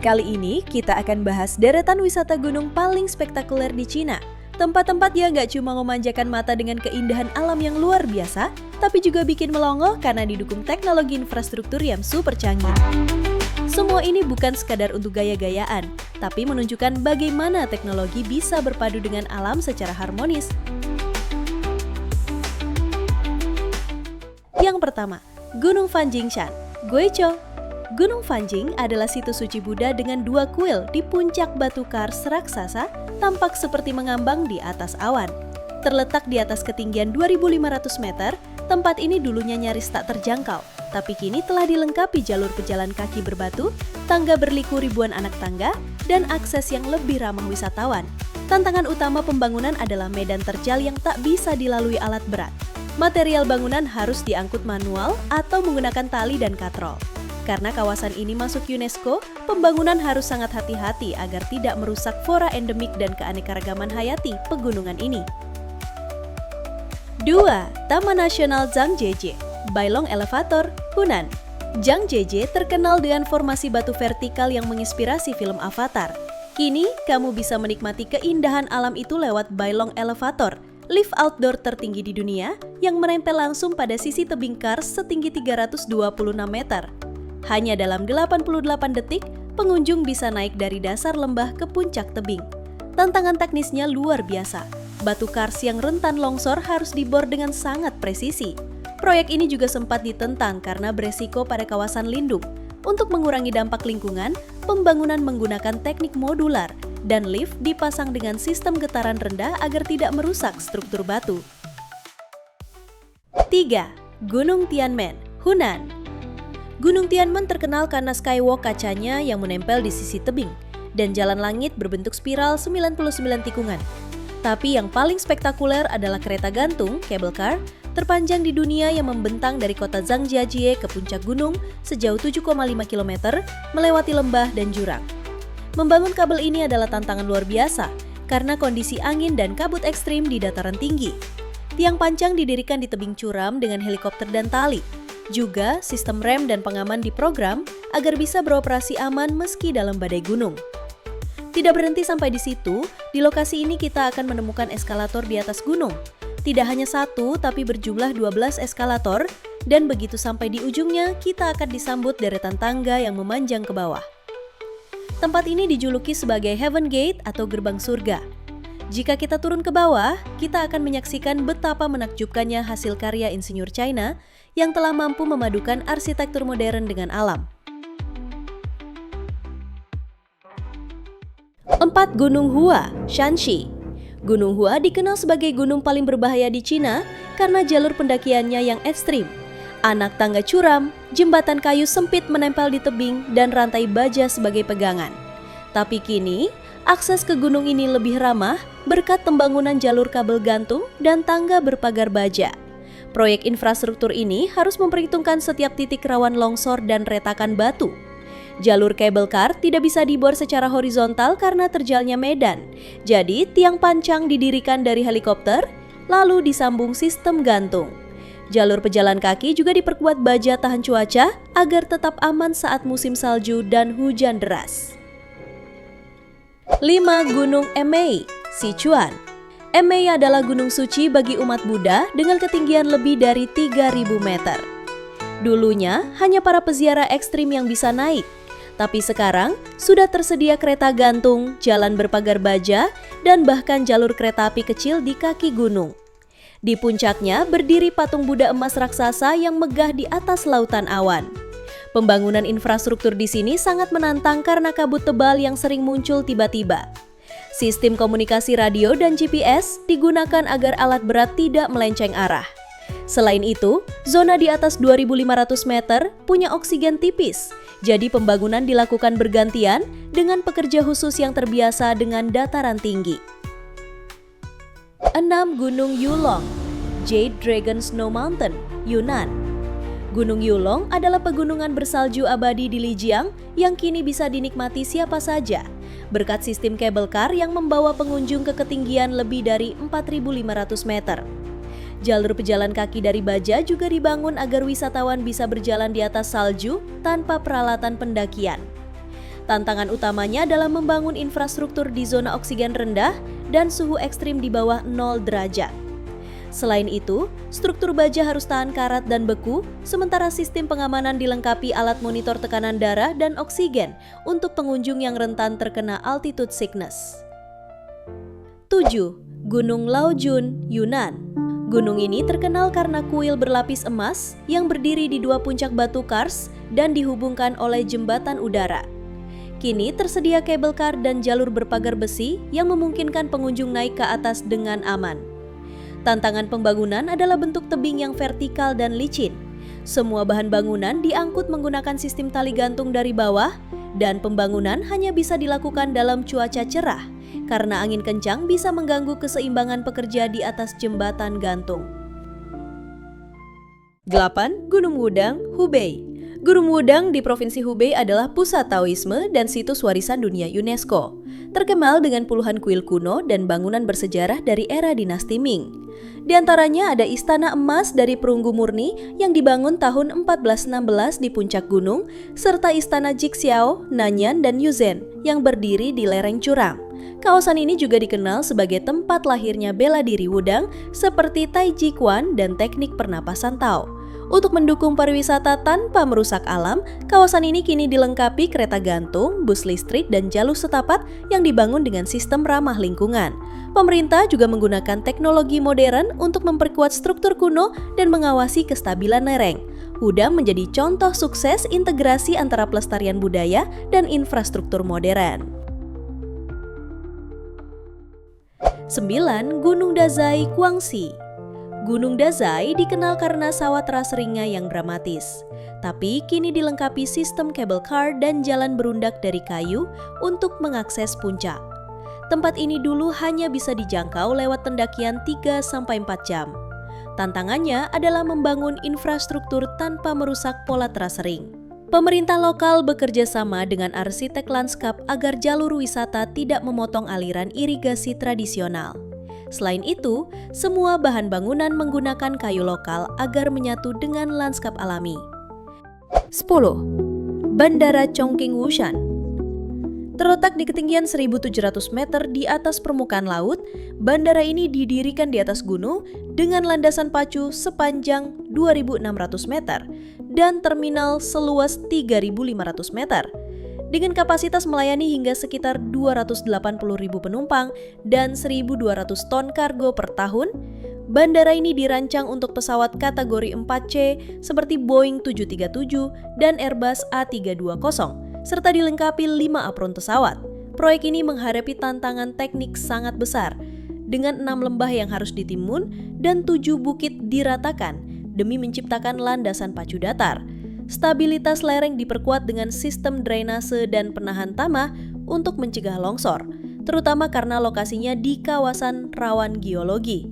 Kali ini kita akan bahas deretan wisata gunung paling spektakuler di Cina. Tempat-tempat yang gak cuma memanjakan mata dengan keindahan alam yang luar biasa, tapi juga bikin melongo karena didukung teknologi infrastruktur yang super canggih. Semua ini bukan sekadar untuk gaya-gayaan, tapi menunjukkan bagaimana teknologi bisa berpadu dengan alam secara harmonis. Yang pertama, Gunung Fanjingshan, Guizhou. Gunung Fanjing adalah situs suci Buddha dengan dua kuil di puncak batu kars raksasa, tampak seperti mengambang di atas awan. Terletak di atas ketinggian 2.500 meter, tempat ini dulunya nyaris tak terjangkau, tapi kini telah dilengkapi jalur pejalan kaki berbatu, tangga berliku ribuan anak tangga, dan akses yang lebih ramah wisatawan. Tantangan utama pembangunan adalah medan terjal yang tak bisa dilalui alat berat. Material bangunan harus diangkut manual atau menggunakan tali dan katrol. Karena kawasan ini masuk UNESCO, pembangunan harus sangat hati-hati agar tidak merusak flora endemik dan keanekaragaman hayati pegunungan ini. 2. Taman Nasional Zhangjiajie, Bailong Elevator, Hunan. Zhangjiajie terkenal dengan formasi batu vertikal yang menginspirasi film Avatar. Kini, kamu bisa menikmati keindahan alam itu lewat Bailong Elevator, lift outdoor tertinggi di dunia yang menempel langsung pada sisi tebing kars setinggi 326 meter. Hanya dalam 88 detik, pengunjung bisa naik dari dasar lembah ke puncak tebing. Tantangan teknisnya luar biasa. Batu kars yang rentan longsor harus dibor dengan sangat presisi. Proyek ini juga sempat ditentang karena beresiko pada kawasan lindung. Untuk mengurangi dampak lingkungan, pembangunan menggunakan teknik modular dan lift dipasang dengan sistem getaran rendah agar tidak merusak struktur batu. 3. Gunung Tianmen, Hunan. Gunung Tianmen terkenal karena skywalk kacanya yang menempel di sisi tebing dan jalan langit berbentuk spiral 99 tikungan. Tapi yang paling spektakuler adalah kereta gantung, cable car, terpanjang di dunia yang membentang dari kota Zhangjiajie ke puncak gunung sejauh 7,5 km melewati lembah dan jurang. Membangun kabel ini adalah tantangan luar biasa karena kondisi angin dan kabut ekstrim di dataran tinggi. Tiang pancang didirikan di tebing curam dengan helikopter dan tali. Juga, sistem rem dan pengaman diprogram agar bisa beroperasi aman meski dalam badai gunung. Tidak berhenti sampai di situ, di lokasi ini kita akan menemukan eskalator di atas gunung. Tidak hanya satu, tapi berjumlah 12 eskalator, dan begitu sampai di ujungnya, kita akan disambut deretan tangga yang memanjang ke bawah. Tempat ini dijuluki sebagai Heaven Gate atau gerbang surga. Jika kita turun ke bawah, kita akan menyaksikan betapa menakjubkannya hasil karya insinyur China yang telah mampu memadukan arsitektur modern dengan alam. 4. Gunung Hua, Shanxi. Gunung Hua dikenal sebagai gunung paling berbahaya di Cina karena jalur pendakiannya yang ekstrim. Anak tangga curam, jembatan kayu sempit menempel di tebing, dan rantai baja sebagai pegangan. Tapi kini, akses ke gunung ini lebih ramah berkat pembangunan jalur kabel gantung dan tangga berpagar baja. Proyek infrastruktur ini harus memperhitungkan setiap titik rawan longsor dan retakan batu. Jalur kabel car tidak bisa dibor secara horizontal karena terjalnya medan. Jadi, tiang pancang didirikan dari helikopter, lalu disambung sistem gantung. Jalur pejalan kaki juga diperkuat baja tahan cuaca agar tetap aman saat musim salju dan hujan deras. 5. Gunung Emei, Sichuan. Emei adalah gunung suci bagi umat Buddha dengan ketinggian lebih dari 3.000 meter. Dulunya hanya para peziarah ekstrim yang bisa naik, tapi sekarang sudah tersedia kereta gantung, jalan berpagar baja, dan bahkan jalur kereta api kecil di kaki gunung. Di puncaknya berdiri patung Buddha emas raksasa yang megah di atas lautan awan. Pembangunan infrastruktur di sini sangat menantang karena kabut tebal yang sering muncul tiba-tiba. Sistem komunikasi radio dan GPS digunakan agar alat berat tidak melenceng arah. Selain itu, zona di atas 2.500 meter punya oksigen tipis, jadi pembangunan dilakukan bergantian dengan pekerja khusus yang terbiasa dengan dataran tinggi. 6. Gunung Yulong, Jade Dragon Snow Mountain, Yunnan. Gunung Yulong adalah pegunungan bersalju abadi di Lijiang yang kini bisa dinikmati siapa saja, berkat sistem kabel car yang membawa pengunjung ke ketinggian lebih dari 4.500 meter. Jalur pejalan kaki dari baja juga dibangun agar wisatawan bisa berjalan di atas salju tanpa peralatan pendakian. Tantangan utamanya adalah membangun infrastruktur di zona oksigen rendah dan suhu ekstrim di bawah 0 derajat. Selain itu, struktur baja harus tahan karat dan beku, sementara sistem pengamanan dilengkapi alat monitor tekanan darah dan oksigen untuk pengunjung yang rentan terkena altitude sickness. 7. Gunung Laojun, Yunnan. Gunung ini terkenal karena kuil berlapis emas yang berdiri di 2 puncak batu kars dan dihubungkan oleh jembatan udara. Kini tersedia kabel kar dan jalur berpagar besi yang memungkinkan pengunjung naik ke atas dengan aman. Tantangan pembangunan adalah bentuk tebing yang vertikal dan licin. Semua bahan bangunan diangkut menggunakan sistem tali gantung dari bawah, dan pembangunan hanya bisa dilakukan dalam cuaca cerah, karena angin kencang bisa mengganggu keseimbangan pekerja di atas jembatan gantung. 8. Gunung Wudang, Hubei. Gunung Wudang di Provinsi Hubei adalah pusat Taoisme dan situs warisan dunia UNESCO. Terkenal dengan puluhan kuil kuno dan bangunan bersejarah dari era dinasti Ming. Di antaranya ada Istana Emas dari perunggu murni yang dibangun tahun 1416 di puncak gunung, serta Istana Jixiao, Nanyan, dan Yuzhen yang berdiri di lereng curam. Kawasan ini juga dikenal sebagai tempat lahirnya bela diri Wudang seperti Tai Chi Chuan dan teknik pernapasan Tao. Untuk mendukung pariwisata tanpa merusak alam, kawasan ini kini dilengkapi kereta gantung, bus listrik, dan jalur setapak yang dibangun dengan sistem ramah lingkungan. Pemerintah juga menggunakan teknologi modern untuk memperkuat struktur kuno dan mengawasi kestabilan lereng. Wudang menjadi contoh sukses integrasi antara pelestarian budaya dan infrastruktur modern. 9. Gunung Dazai, Guangxi. Gunung Dazai dikenal karena sawah teras ringnya yang dramatis, tapi kini dilengkapi sistem kabel kar dan jalan berundak dari kayu untuk mengakses puncak. Tempat ini dulu hanya bisa dijangkau lewat pendakian 3-4 jam. Tantangannya adalah membangun infrastruktur tanpa merusak pola teras ring. Pemerintah lokal bekerja sama dengan arsitek lanskap agar jalur wisata tidak memotong aliran irigasi tradisional. Selain itu, semua bahan bangunan menggunakan kayu lokal agar menyatu dengan lanskap alami. 10. Bandara Chongqing Wushan. Terletak di ketinggian 1.700 meter di atas permukaan laut, bandara ini didirikan di atas gunung dengan landasan pacu sepanjang 2.600 meter dan terminal seluas 3.500 meter. Dengan kapasitas melayani hingga sekitar 280.000 penumpang dan 1.200 ton kargo per tahun, bandara ini dirancang untuk pesawat kategori 4C seperti Boeing 737 dan Airbus A320, serta dilengkapi 5 apron pesawat. Proyek ini menghadapi tantangan teknik sangat besar, dengan 6 lembah yang harus ditimbun dan 7 bukit diratakan demi menciptakan landasan pacu datar. Stabilitas lereng diperkuat dengan sistem drainase dan penahan tanah untuk mencegah longsor, terutama karena lokasinya di kawasan rawan geologi.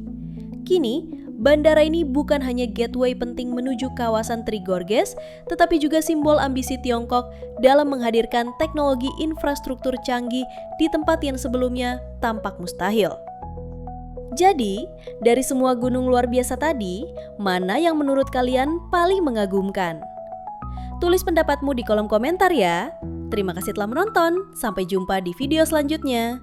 Kini, bandara ini bukan hanya gateway penting menuju kawasan Three Gorges, tetapi juga simbol ambisi Tiongkok dalam menghadirkan teknologi infrastruktur canggih di tempat yang sebelumnya tampak mustahil. Jadi, dari semua gunung luar biasa tadi, mana yang menurut kalian paling mengagumkan? Tulis pendapatmu di kolom komentar ya. Terima kasih telah menonton. Sampai jumpa di video selanjutnya.